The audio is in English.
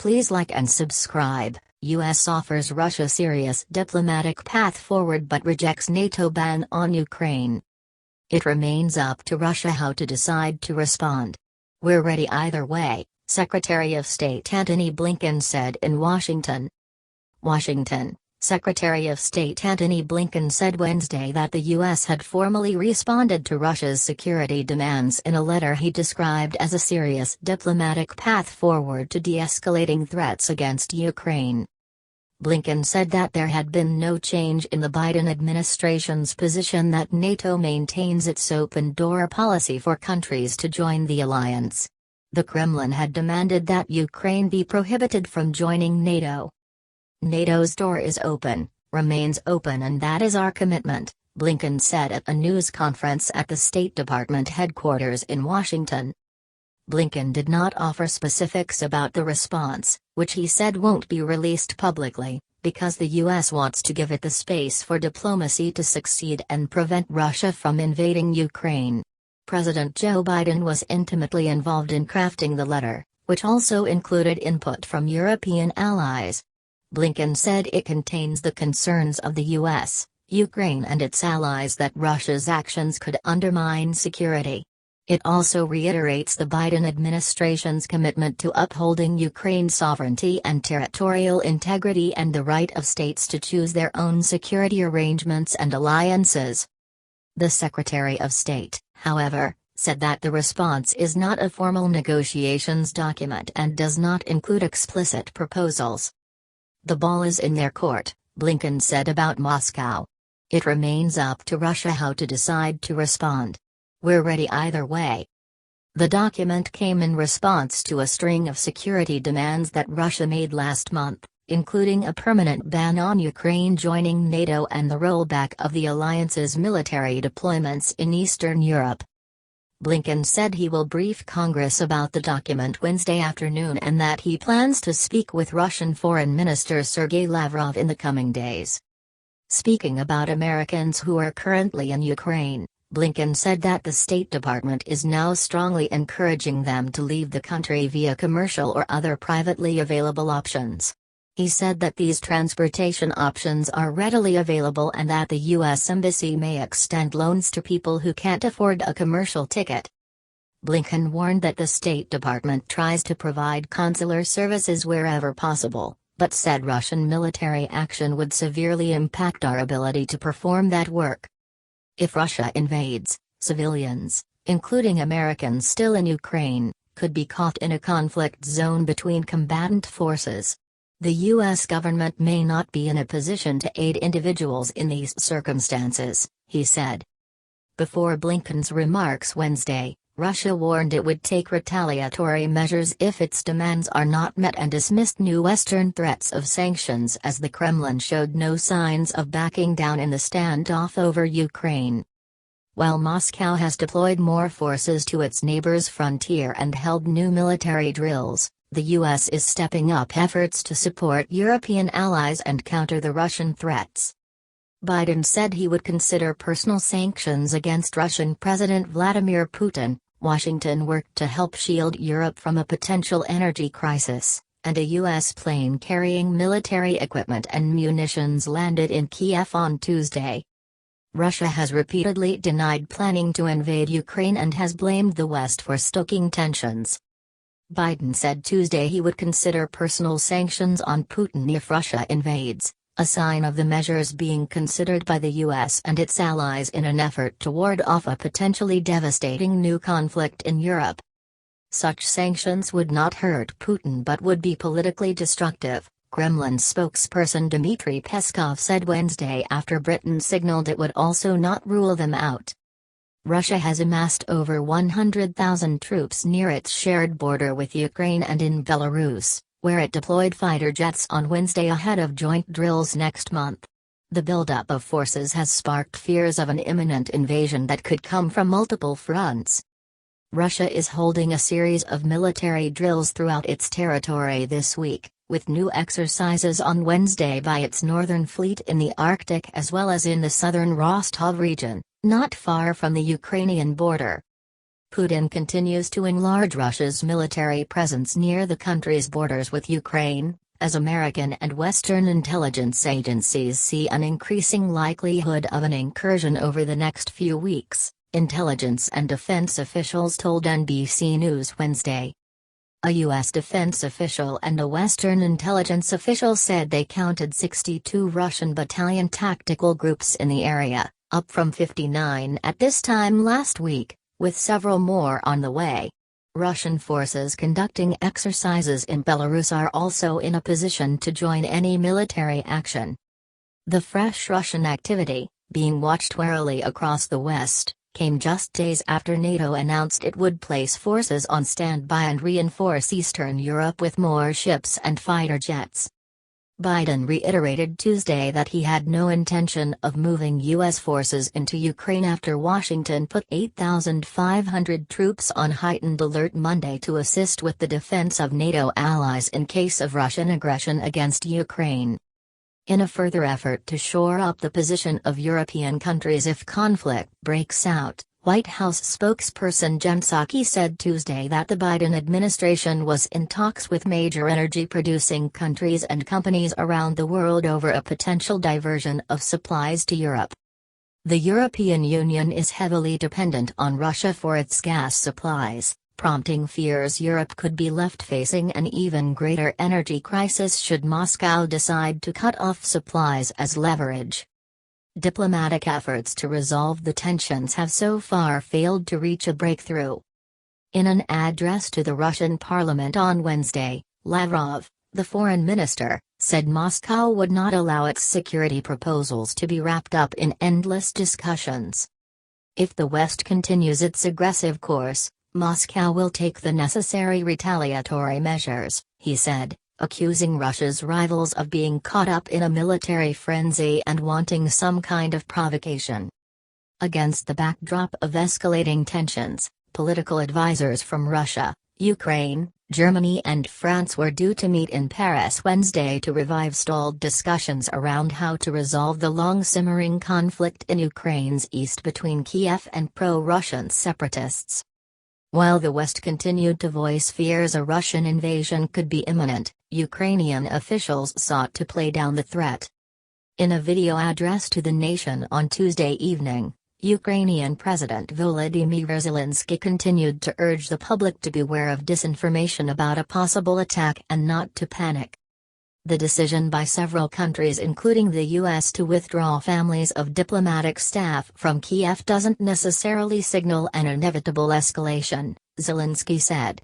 Please like and subscribe. US offers Russia serious diplomatic path forward but rejects NATO ban on Ukraine. It remains up to Russia how to decide to respond. We're ready either way, Secretary of State Antony Blinken said in Washington. Washington. Secretary of State Antony Blinken said Wednesday that the U.S. had formally responded to Russia's security demands in a letter he described as a serious diplomatic path forward to de-escalating threats against Ukraine. Blinken said that there had been no change in the Biden administration's position that NATO maintains its open-door policy for countries to join the alliance. The Kremlin had demanded that Ukraine be prohibited from joining NATO. NATO's door is open, remains open, and that is our commitment, Blinken said at a news conference at the State Department headquarters in Washington. Blinken did not offer specifics about the response, which he said won't be released publicly, because the U.S. wants to give it the space for diplomacy to succeed and prevent Russia from invading Ukraine. President Joe Biden was intimately involved in crafting the letter, which also included input from European allies. Blinken said it contains the concerns of the U.S., Ukraine and its allies that Russia's actions could undermine security. It also reiterates the Biden administration's commitment to upholding Ukraine's sovereignty and territorial integrity and the right of states to choose their own security arrangements and alliances. The Secretary of State, however, said that the response is not a formal negotiations document and does not include explicit proposals. The ball is in their court, Blinken said about Moscow. It remains up to Russia how to decide to respond. We're ready either way. The document came in response to a string of security demands that Russia made last month, including a permanent ban on Ukraine joining NATO and the rollback of the alliance's military deployments in Eastern Europe. Blinken said he will brief Congress about the document Wednesday afternoon and that he plans to speak with Russian Foreign Minister Sergei Lavrov in the coming days. Speaking about Americans who are currently in Ukraine, Blinken said that the State Department is now strongly encouraging them to leave the country via commercial or other privately available options. He said that these transportation options are readily available and that the U.S. Embassy may extend loans to people who can't afford a commercial ticket. Blinken warned that the State Department tries to provide consular services wherever possible, but said Russian military action would severely impact our ability to perform that work. If Russia invades, civilians, including Americans still in Ukraine, could be caught in a conflict zone between combatant forces. The U.S. government may not be in a position to aid individuals in these circumstances, he said. Before Blinken's remarks Wednesday, Russia warned it would take retaliatory measures if its demands are not met and dismissed new Western threats of sanctions as the Kremlin showed no signs of backing down in the standoff over Ukraine. While Moscow has deployed more forces to its neighbor's frontier and held new military drills, the U.S. is stepping up efforts to support European allies and counter the Russian threats. Biden said he would consider personal sanctions against Russian President Vladimir Putin. Washington worked to help shield Europe from a potential energy crisis, and a U.S. plane carrying military equipment and munitions landed in Kiev on Tuesday. Russia has repeatedly denied planning to invade Ukraine and has blamed the West for stoking tensions. Biden said Tuesday he would consider personal sanctions on Putin if Russia invades, a sign of the measures being considered by the U.S. and its allies in an effort to ward off a potentially devastating new conflict in Europe. Such sanctions would not hurt Putin but would be politically destructive, Kremlin spokesperson Dmitry Peskov said Wednesday after Britain signaled it would also not rule them out. Russia has amassed over 100,000 troops near its shared border with Ukraine and in Belarus, where it deployed fighter jets on Wednesday ahead of joint drills next month. The buildup of forces has sparked fears of an imminent invasion that could come from multiple fronts. Russia is holding a series of military drills throughout its territory this week, with new exercises on Wednesday by its Northern Fleet in the Arctic as well as in the southern Rostov region, not far from the Ukrainian border. Putin continues to enlarge Russia's military presence near the country's borders with Ukraine, as American and Western intelligence agencies see an increasing likelihood of an incursion over the next few weeks, intelligence and defense officials told NBC News Wednesday. A U.S. defense official and a Western intelligence official said they counted 62 Russian battalion tactical groups in the area, up from 59 at this time last week, with several more on the way. Russian forces conducting exercises in Belarus are also in a position to join any military action. The fresh Russian activity, being watched warily across the West, came just days after NATO announced it would place forces on standby and reinforce Eastern Europe with more ships and fighter jets. Biden reiterated Tuesday that he had no intention of moving U.S. forces into Ukraine after Washington put 8,500 troops on heightened alert Monday to assist with the defense of NATO allies in case of Russian aggression against Ukraine. In a further effort to shore up the position of European countries if conflict breaks out, White House spokesperson Jen Psaki said Tuesday that the Biden administration was in talks with major energy-producing countries and companies around the world over a potential diversion of supplies to Europe. The European Union is heavily dependent on Russia for its gas supplies, prompting fears Europe could be left facing an even greater energy crisis should Moscow decide to cut off supplies as leverage. Diplomatic efforts to resolve the tensions have so far failed to reach a breakthrough. In an address to the Russian parliament on Wednesday, Lavrov, the foreign minister, said Moscow would not allow its security proposals to be wrapped up in endless discussions. If the West continues its aggressive course, Moscow will take the necessary retaliatory measures, he said, accusing Russia's rivals of being caught up in a military frenzy and wanting some kind of provocation. Against the backdrop of escalating tensions, political advisors from Russia, Ukraine, Germany and France were due to meet in Paris Wednesday to revive stalled discussions around how to resolve the long-simmering conflict in Ukraine's east between Kiev and pro-Russian separatists. While the West continued to voice fears a Russian invasion could be imminent, Ukrainian officials sought to play down the threat. In a video address to the nation on Tuesday evening, Ukrainian President Volodymyr Zelensky continued to urge the public to beware of disinformation about a possible attack and not to panic. The decision by several countries including the U.S. to withdraw families of diplomatic staff from Kiev doesn't necessarily signal an inevitable escalation, Zelensky said.